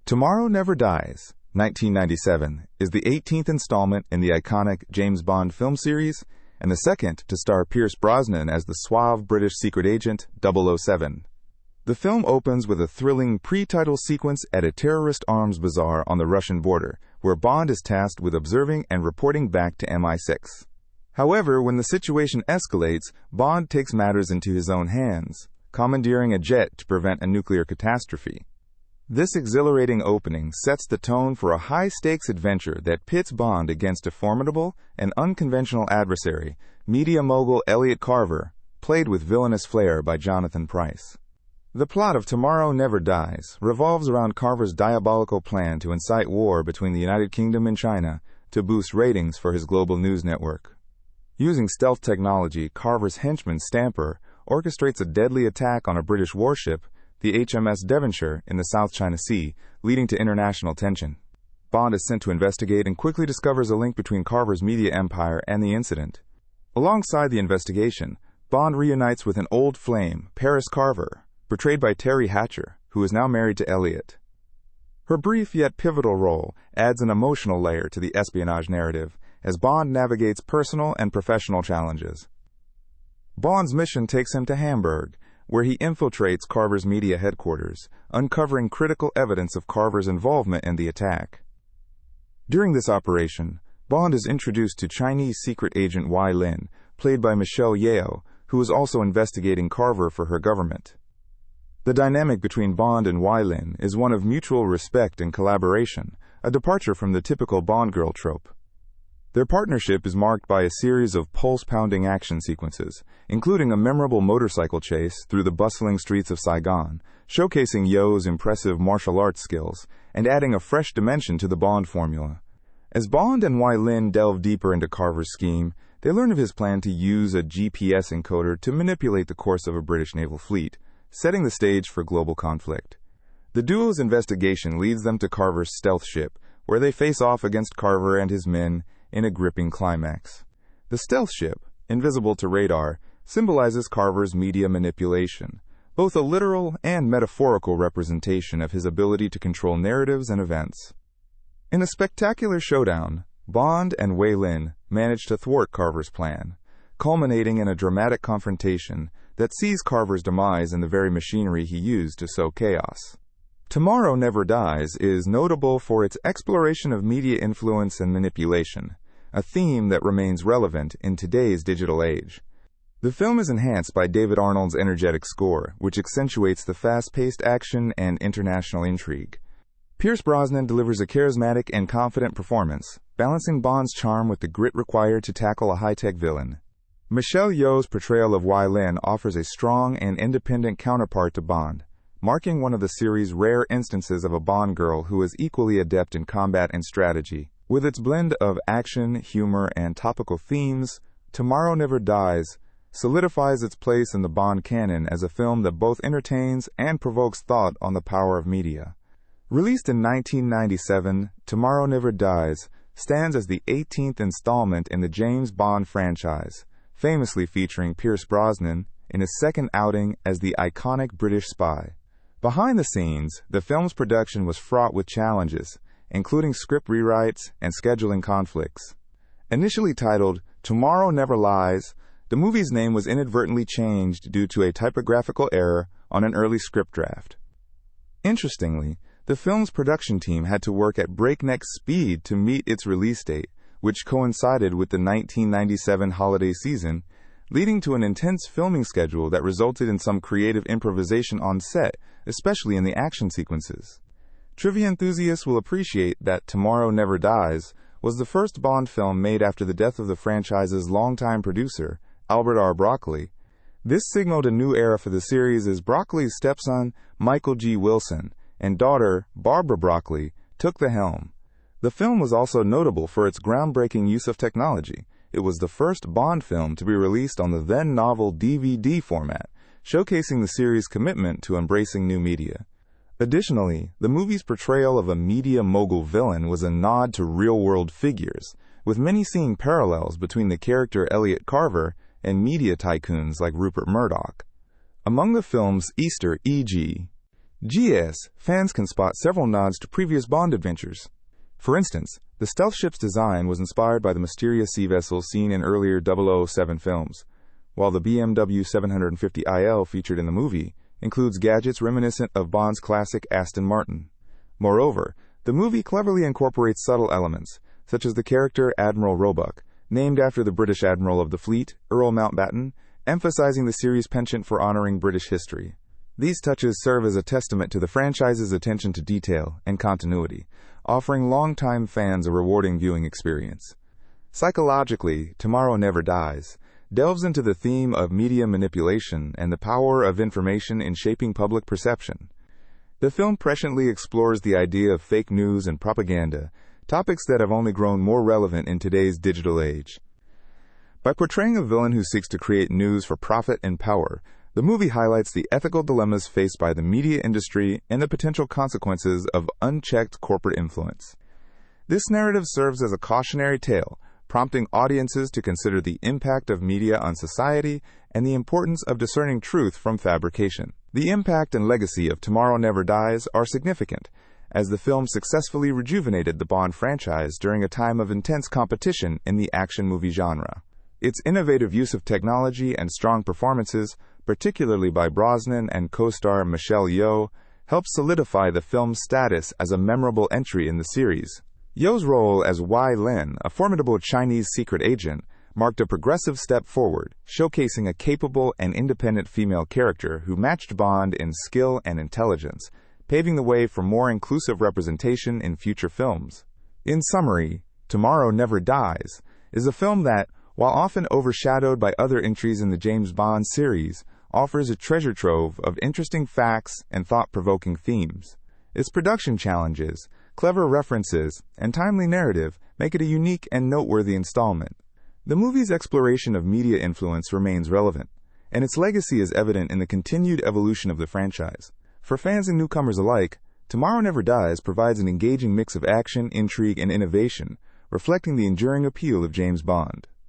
Tomorrow Never Dies, 1997, is the 18th installment in the iconic James Bond film series, and the second to star Pierce Brosnan as the suave British secret agent 007. The film opens with a thrilling pre-title sequence at a terrorist arms bazaar on the Russian border, where Bond is tasked with observing and reporting back to MI6. However, when the situation escalates, Bond takes matters into his own hands, commandeering a jet to prevent a nuclear catastrophe. This exhilarating opening sets the tone for a high-stakes adventure that pits Bond against a formidable and unconventional adversary, media mogul Elliot Carver, played with villainous flair by Jonathan Pryce. The plot of Tomorrow Never Dies revolves around Carver's diabolical plan to incite war between the United Kingdom and China to boost ratings for his global news network. Using stealth technology, Carver's henchman Stamper orchestrates a deadly attack on a British warship, the HMS Devonshire, in the South China Sea, leading to international tension. Bond is sent to investigate and quickly discovers a link between Carver's media empire and the incident. Alongside the investigation, Bond reunites with an old flame, Pierce Carver, portrayed by Teri Hatcher, who is now married to Elliot. Her brief yet pivotal role adds an emotional layer to the espionage narrative as Bond navigates personal and professional challenges. Bond's mission takes him to Hamburg, where he infiltrates Carver's media headquarters, uncovering critical evidence of Carver's involvement in the attack. During this operation, Bond is introduced to Chinese secret agent Wai Lin, played by Michelle Yeoh, who is also investigating Carver for her government. The dynamic between Bond and Wai Lin is one of mutual respect and collaboration, a departure from the typical Bond girl trope. Their partnership is marked by a series of pulse-pounding action sequences, including a memorable motorcycle chase through the bustling streets of Saigon, showcasing Yeoh's impressive martial arts skills and adding a fresh dimension to the Bond formula. As Bond and Wai Lin delve deeper into Carver's scheme, they learn of his plan to use a GPS encoder to manipulate the course of a British naval fleet, setting the stage for global conflict. The duo's investigation leads them to Carver's stealth ship, where they face off against Carver and his men in a gripping climax. The stealth ship, invisible to radar, symbolizes Carver's media manipulation, both a literal and metaphorical representation of his ability to control narratives and events. In a spectacular showdown, Bond and Wai Lin manage to thwart Carver's plan, culminating in a dramatic confrontation that sees Carver's demise in the very machinery he used to sow chaos. Tomorrow Never Dies is notable for its exploration of media influence and manipulation, a theme that remains relevant in today's digital age. The film is enhanced by David Arnold's energetic score, which accentuates the fast-paced action and international intrigue. Pierce Brosnan delivers a charismatic and confident performance, balancing Bond's charm with the grit required to tackle a high-tech villain. Michelle Yeoh's portrayal of Wai Lin offers a strong and independent counterpart to Bond, marking one of the series' rare instances of a Bond girl who is equally adept in combat and strategy. With its blend of action, humor, and topical themes, Tomorrow Never Dies solidifies its place in the Bond canon as a film that both entertains and provokes thought on the power of media. Released in 1997, Tomorrow Never Dies stands as the 18th installment in the James Bond franchise, famously featuring Pierce Brosnan in his second outing as the iconic British spy. Behind the scenes, the film's production was fraught with challenges, including script rewrites and scheduling conflicts. Initially titled Tomorrow Never Lies, the movie's name was inadvertently changed due to a typographical error on an early script draft. Interestingly, the film's production team had to work at breakneck speed to meet its release date, which coincided with the 1997 holiday season, leading to an intense filming schedule that resulted in some creative improvisation on set, especially in the action sequences. Trivia enthusiasts will appreciate that Tomorrow Never Dies was the first Bond film made after the death of the franchise's longtime producer, Albert R. Broccoli. This signaled a new era for the series as Broccoli's stepson, Michael G. Wilson, and daughter, Barbara Broccoli, took the helm. The film was also notable for its groundbreaking use of technology. It was the first Bond film to be released on the then-novel DVD format, showcasing the series' commitment to embracing new media. Additionally, the movie's portrayal of a media mogul villain was a nod to real-world figures, with many seeing parallels between the character Elliot Carver and media tycoons like Rupert Murdoch. Among the film's Easter eggs GS, fans can spot several nods to previous Bond adventures. For instance, the stealth ship's design was inspired by the mysterious sea vessels seen in earlier 007 films, while the BMW 750IL featured in the movie includes gadgets reminiscent of Bond's classic Aston Martin. Moreover, the movie cleverly incorporates subtle elements, such as the character Admiral Roebuck, named after the British Admiral of the Fleet, Earl Mountbatten, emphasizing the series' penchant for honoring British history. These touches serve as a testament to the franchise's attention to detail and continuity, offering longtime fans a rewarding viewing experience. Psychologically, Tomorrow Never Dies delves into the theme of media manipulation and the power of information in shaping public perception. The film presciently explores the idea of fake news and propaganda, topics that have only grown more relevant in today's digital age. By portraying a villain who seeks to create news for profit and power, the movie highlights the ethical dilemmas faced by the media industry and the potential consequences of unchecked corporate influence. This narrative serves as a cautionary tale, prompting audiences to consider the impact of media on society and the importance of discerning truth from fabrication. The impact and legacy of Tomorrow Never Dies are significant, as the film successfully rejuvenated the Bond franchise during a time of intense competition in the action movie genre. Its innovative use of technology and strong performances, particularly by Brosnan and co-star Michelle Yeoh, helped solidify the film's status as a memorable entry in the series. Yeoh's role as Wai Lin, a formidable Chinese secret agent, marked a progressive step forward, showcasing a capable and independent female character who matched Bond in skill and intelligence, paving the way for more inclusive representation in future films. In summary, Tomorrow Never Dies is a film that, while often overshadowed by other entries in the James Bond series, offers a treasure trove of interesting facts and thought-provoking themes. Its production challenges, clever references, and timely narrative make it a unique and noteworthy installment. The movie's exploration of media influence remains relevant, and its legacy is evident in the continued evolution of the franchise. For fans and newcomers alike, Tomorrow Never Dies provides an engaging mix of action, intrigue, and innovation, reflecting the enduring appeal of James Bond.